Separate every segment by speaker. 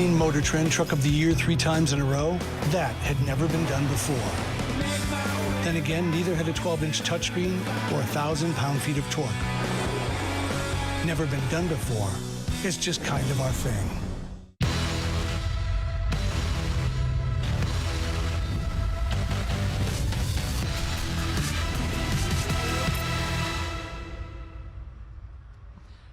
Speaker 1: winning Motor Trend Truck of the Year 3 times in a row, that had never been done before. Then again, neither had a 12-inch touchscreen or 1,000 pound-feet of torque. Never been done before. It's just kind of our thing.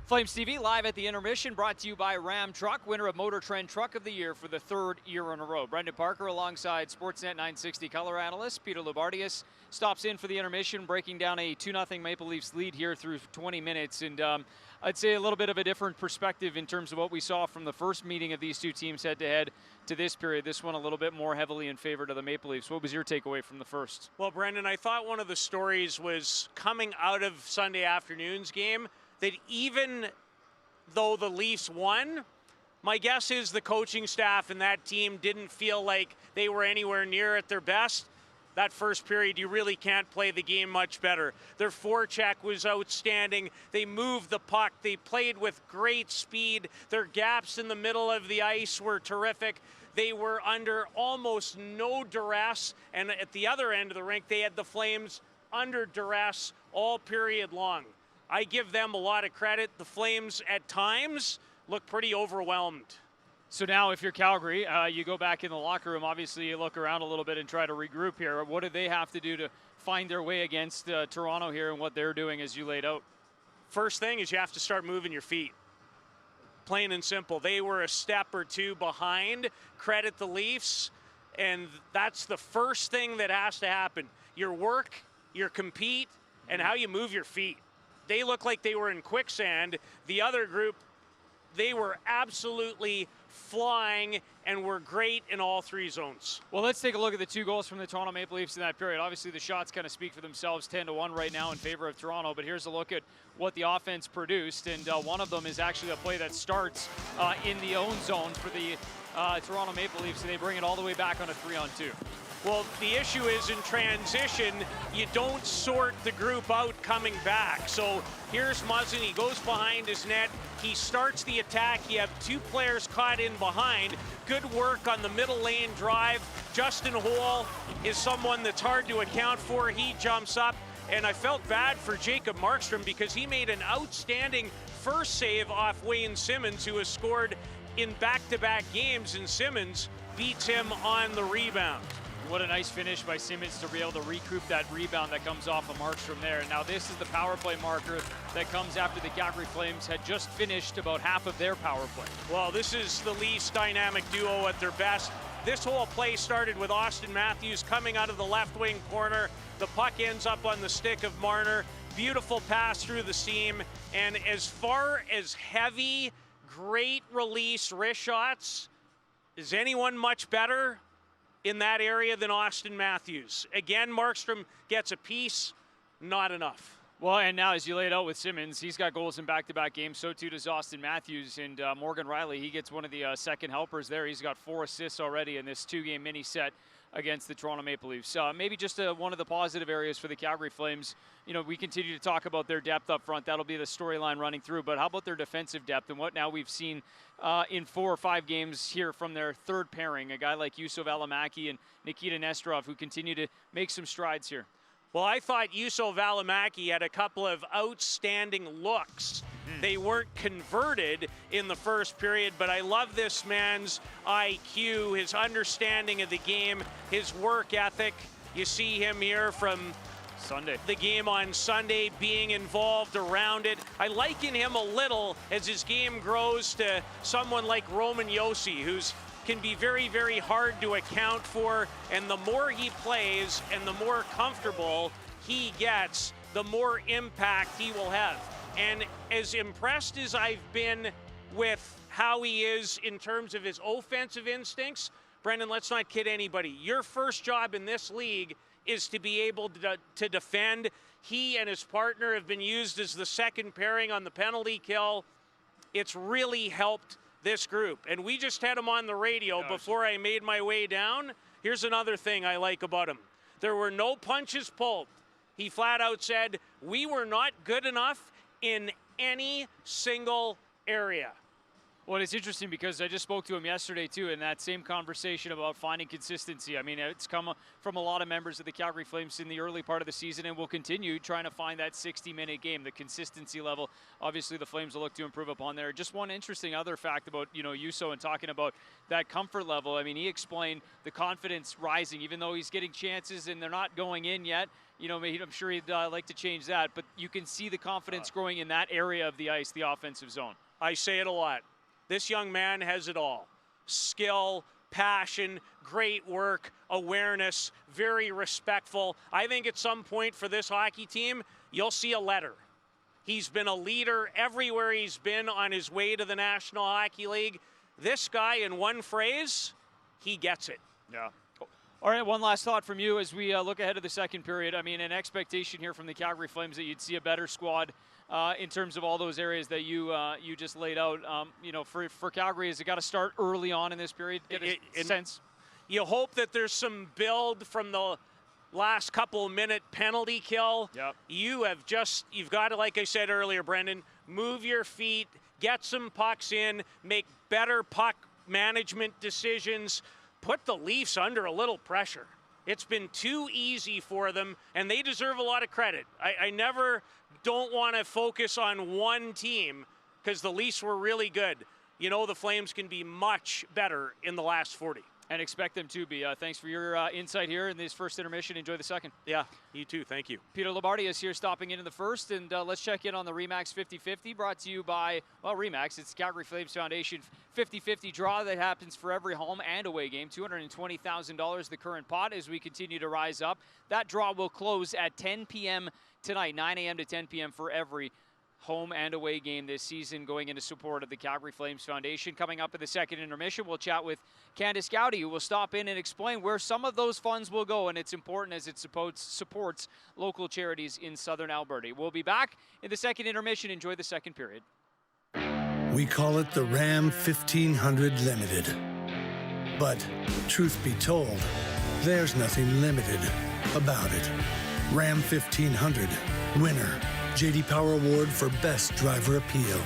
Speaker 2: Flames TV live at the Intermission, brought to you by Ram Truck, winner of Motor Trend Truck of the Year for the 3rd year in a row. Brendan Parker alongside Sportsnet 960 color analyst Peter Loubardias stops in for the Intermission, breaking down a 2-0 Maple Leafs lead here through 20 minutes. And I'd say a little bit of a different perspective in terms of what we saw from the first meeting of these two teams head-to-head to this period. This one a little bit more heavily in favor to the Maple Leafs. What was your takeaway from the first?
Speaker 3: Well, Brendan, I thought one of the stories was coming out of Sunday afternoon's game, that even though the Leafs won, my guess is the coaching staff and that team didn't feel like they were anywhere near at their best. That first period, you really can't play the game much better. Their forecheck was outstanding. They moved the puck. They played with great speed. Their gaps in the middle of the ice were terrific. They were under almost no duress. And at the other end of the rink, they had the Flames under duress all period long. I give them a lot of credit. The Flames, at times, look pretty overwhelmed.
Speaker 2: So now if you're Calgary, you go back in the locker room. Obviously, you look around a little bit and try to regroup here. What do they have to do to find their way against Toronto here and what they're doing as you laid out?
Speaker 3: First thing is you have to start moving your feet. Plain and simple. They were a step or two behind. Credit the Leafs. And that's the first thing that has to happen. Your work, your compete, and how you move your feet. They look like they were in quicksand. The other group, they were absolutely flying and were great in all 3 zones.
Speaker 2: Well, let's take a look at the 2 goals from the Toronto Maple Leafs in that period. Obviously, the shots kind of speak for themselves, 10-1 right now in favor of Toronto. But here's a look at what the offense produced. And one of them is actually a play that starts in the own zone for the Toronto Maple Leafs, and they bring it all the way back on a 3-on-2.
Speaker 3: Well, the issue is in transition, you don't sort the group out coming back. So here's Muzzin, he goes behind his net, he starts the attack, you have 2 players caught in behind. Good work on the middle lane drive. Justin Holl is someone that's hard to account for. He jumps up, and I felt bad for Jacob Markstrom because he made an outstanding first save off Wayne Simmons, who has scored in back-to-back games, and Simmons beats him on the rebound.
Speaker 2: What a nice finish by Simmons to be able to recoup that rebound that comes off of Markstrom there. Now this is the power play marker that comes after the Calgary Flames had just finished about half of their power play.
Speaker 3: Well, this is the Leafs dynamic duo at their best. This whole play started with Austin Matthews coming out of the left wing corner. The puck ends up on the stick of Marner. Beautiful pass through the seam. And as far as heavy, great release wrist shots, is anyone much better in that area than Austin Matthews? Again, Markstrom gets a piece, not enough.
Speaker 2: Well, and now as you laid out with Simmons, he's got goals in back-to-back games. So too does Austin Matthews, and Morgan Riley, he gets one of the second helpers there. He's got 4 assists already in this 2-game mini set against the Toronto Maple Leafs. Maybe just one of the positive areas for the Calgary Flames. You know, we continue to talk about their depth up front. That'll be the storyline running through. But how about their defensive depth and what now we've seen in 4 or 5 games here from their third pairing, a guy like Juuso Valimaki and Nikita Nesterov, who continue to make some strides here.
Speaker 3: Well, I thought Juuso Valimaki had a couple of outstanding looks. They weren't converted in the first period, but I love this man's IQ, his understanding of the game, his work ethic. You see him here from the game on Sunday, being involved around it. I liken him a little as his game grows to someone like Roman Josi, who's can be very, very hard to account for, and the more he plays and the more comfortable he gets, the more impact he will have. And as impressed as I've been with how he is in terms of his offensive instincts, Brendan, let's not kid anybody. Your first job in this league is to be able to defend. He and his partner have been used as the second pairing on the penalty kill. It's really helped this group. And we just had him on the radio before I made my way down. Here's another thing I like about him. There were no punches pulled. He flat out said, we were not good enough in any single area.
Speaker 2: Well, it's interesting because I just spoke to him yesterday, too, in that same conversation about finding consistency. I mean, it's come from a lot of members of the Calgary Flames in the early part of the season, and will continue trying to find that 60-minute game, the consistency level. Obviously, the Flames will look to improve upon there. Just one interesting other fact about, Juuso and talking about that comfort level. I mean, he explained the confidence rising, even though he's getting chances and they're not going in yet. I'm sure he'd like to change that, but you can see the confidence growing in that area of the ice, the offensive zone.
Speaker 3: I say it a lot. This young man has it all. Skill, passion, great work, awareness, very respectful. I think at some point for this hockey team, you'll see a letter. He's been a leader everywhere he's been on his way to the National Hockey League. This guy, in one phrase, he gets it.
Speaker 2: Yeah. All right, one last thought from you as we look ahead to the second period. I mean, an expectation here from the Calgary Flames that you'd see a better squad in terms of all those areas that you just laid out. For Calgary, has it got to start early on in this period? Get a sense.
Speaker 3: You hope that there's some build from the last couple-minute penalty kill.
Speaker 2: Yep.
Speaker 3: You've got to, like I said earlier, Brendan, move your feet, get some pucks in, make better puck management decisions, put the Leafs under a little pressure. It's been too easy for them, and they deserve a lot of credit. I never don't want to focus on one team because the Leafs were really good. The Flames can be much better in the last 40.
Speaker 2: And expect them to be. Thanks for your insight here in this first intermission. Enjoy the second.
Speaker 3: Yeah, you too. Thank you.
Speaker 2: Peter Loubardias here stopping in the first, and let's check in on the RE/MAX 50-50 brought to you by, RE/MAX. It's Calgary Flames Foundation 50-50 draw that happens for every home and away game. $220,000 the current pot as we continue to rise up. That draw will close at 10 p.m. tonight, 9 a.m. to 10 p.m. for every home and away game this season, going into support of the Calgary Flames Foundation. Coming up in the second intermission, we'll chat with Candice Gowdy, who will stop in and explain where some of those funds will go, and it's important as it supports local charities in southern Alberta. We'll be back in the second intermission. Enjoy the second period.
Speaker 1: We call it the Ram 1500 Limited. But truth be told, there's nothing limited about it. Ram 1500, winner, J.D. Power Award for Best Driver Appeal.